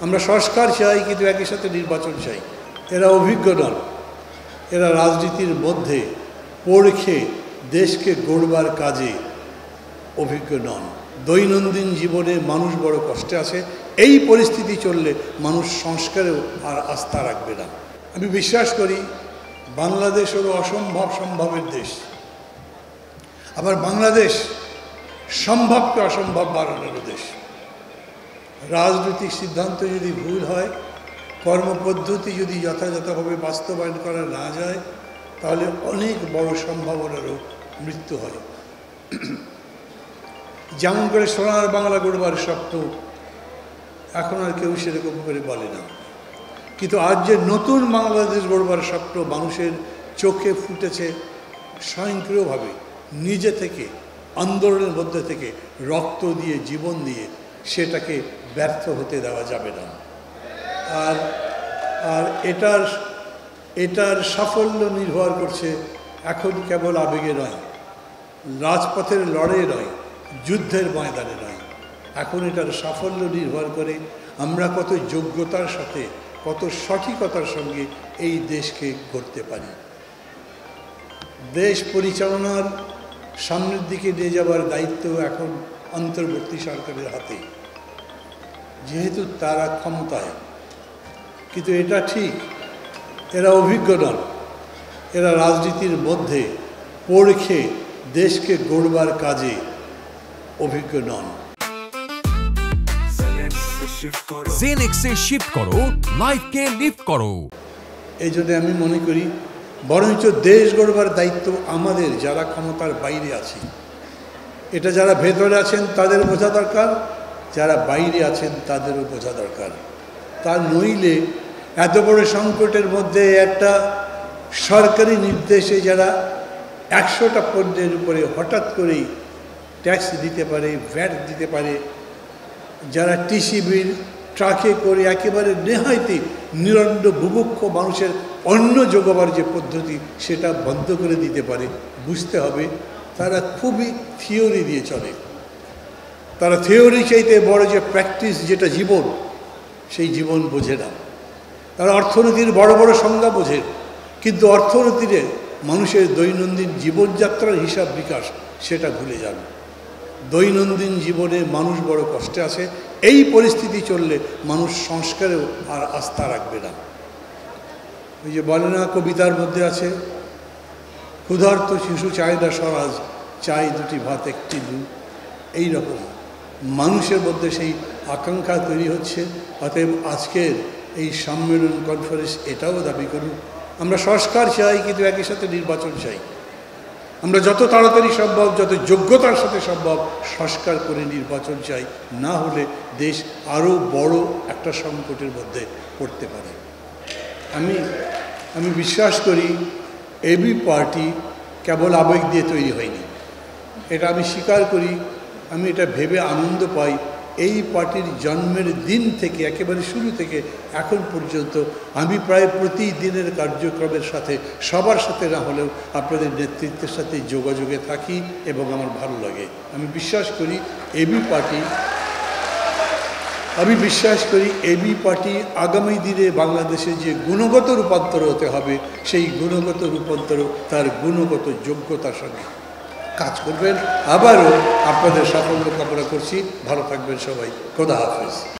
আমরা সংস্কার চাই, কিন্তু একই সাথে নির্বাচন চাই। এরা অভিজ্ঞ নন, এরা রাজনীতির মধ্যে পড়ে দেশকে গড়বার কাজে অভিজ্ঞ নন। দৈনন্দিন জীবনে মানুষ বড় কষ্টে আছে। এই পরিস্থিতি চললে মানুষ সংস্কারেও আর আস্থা রাখবে না। আমি বিশ্বাস করি বাংলাদেশ হলো অসম্ভব সম্ভবের দেশ। আবার বাংলাদেশ সম্ভবকে অসম্ভব বানানোর দেশ। রাজনৈতিক সিদ্ধান্ত যদি ভুল হয়, কর্মপদ্ধতি যদি যথাযথভাবে বাস্তবায়ন করা না যায়, তাহলে অনেক বড় সম্ভাবনারও মৃত্যু হয়। যেমন করে সোনার বাংলা গড়বার স্বপ্ন এখন আর কেউ সেরকম করে বলে না, কিন্তু আজ যে নতুন বাংলাদেশ গড়বার স্বপ্ন মানুষের চোখে ফুটেছে স্বয়ংক্রিয়ভাবে, নিজে থেকে, আন্দোলনের মধ্যে থেকে, রক্ত দিয়ে, জীবন দিয়ে, সেটাকে ব্যর্থ হতে দেওয়া যাবে না। আর এটার সাফল্য নির্ভর করছে এখন কেবল আবেগে নয়, রাজপথের লড়াইয়ে নয়, যুদ্ধের ময়দানে নয়। এখন এটার সাফল্য নির্ভর করে আমরা কত যোগ্যতার সাথে, কত সঠিকতার সঙ্গে এই দেশকে গড়তে পারি। দেশ পরিচালনার সামনের দিকে নিয়ে যাবার দায়িত্ব এখন অন্তর্বর্তী সরকারের হাতে, যেহেতু তারা ক্ষমতায়। কিন্তু এটা ঠিক, এরা অভিজ্ঞ নন, এরা রাজনীতির মধ্যে পড়ে দেশকে গড়বার কাজে অভিজ্ঞ নন। জেনেক্সে শিফট করো, লাইফকে লিফট করো। এই জন্য আমি মনে করি বরঞ্চ দেশ গড়বার দায়িত্ব আমাদের, যারা ক্ষমতার বাইরে আছি। এটা যারা ভেতরে আছেন তাদের বোঝা দরকার, যারা বাইরে আছেন তাদেরও বোঝা দরকার। তা নইলে এত বড় সংকটের মধ্যে একটা সরকারি নির্দেশে যারা 100টা পণ্যের উপরে হঠাৎ করেই ট্যাক্স দিতে পারে, ভ্যাট দিতে পারে, যারা টিসিবির ট্রাকে করে একেবারে নেহায়তি নিরন্ন বুভুক্ষ মানুষের অন্ন যোগাবার যে পদ্ধতি সেটা বন্ধ করে দিতে পারে, বুঝতে হবে তারা খুবই থিওরি দিয়ে চলে। তারা থিওরি চাইতে বড় যে প্র্যাকটিস, যেটা জীবন, সেই জীবন বোঝে না। তারা অর্থনীতির বড় বড় সংজ্ঞা বোঝে, কিন্তু অর্থনীতিতে মানুষের দৈনন্দিন জীবনযাত্রার হিসাব বিকাশ সেটা ভুলে যান। দৈনন্দিন জীবনে মানুষ বড় কষ্টে আছে। এই পরিস্থিতি চললে মানুষ সংস্কারেও আর আস্থা রাখবে না। ওই যে বলে না, কবিতার মধ্যে আছে, ক্ষুধার্ত শিশু চায় না স্বরাজ, চাই দুটি ভাত একটি দুধ। এইরকম মানুষের মধ্যে সেই আকাঙ্ক্ষা তৈরি হচ্ছে। অতএব আজকের এই সম্মেলন, কনফারেন্স এটাও দাবি করুন, আমরা সংস্কার চাই, কিন্তু একই সাথে নির্বাচন চাই। আমরা যত তাড়াতাড়ি সম্ভব, যত যোগ্যতার সাথে সম্ভব সংস্কার করে নির্বাচন চাই, না হলে দেশ আরও বড় একটা সংকটের মধ্যে পড়তে পারে। আমি বিশ্বাস করি এবি পার্টি কেবল আবেগ দিয়ে তৈরি হয়নি, এটা আমি স্বীকার করি। আমি এটা ভেবে আনন্দ পাই, এই পার্টির জন্মের দিন থেকে, একেবারে শুরু থেকে এখন পর্যন্ত আমি প্রায় প্রতিদিনের কার্যক্রমের সাথে, সবার সাথে না হলেও আপনাদের নেতৃত্বের সাথে যোগাযোগে থাকি এবং আমার ভালো লাগে। আমি বিশ্বাস করি এবি পার্টি আগামী দিনে বাংলাদেশে যে গুণগত রূপান্তর হতে হবে, সেই গুণগত রূপান্তর তার গুণগত যোগ্যতার সঙ্গে কাজ করবেন। আবারও আপনাদের সাফল্য কামনা করছি। ভালো থাকবেন সবাই। খোদা হাফেজ।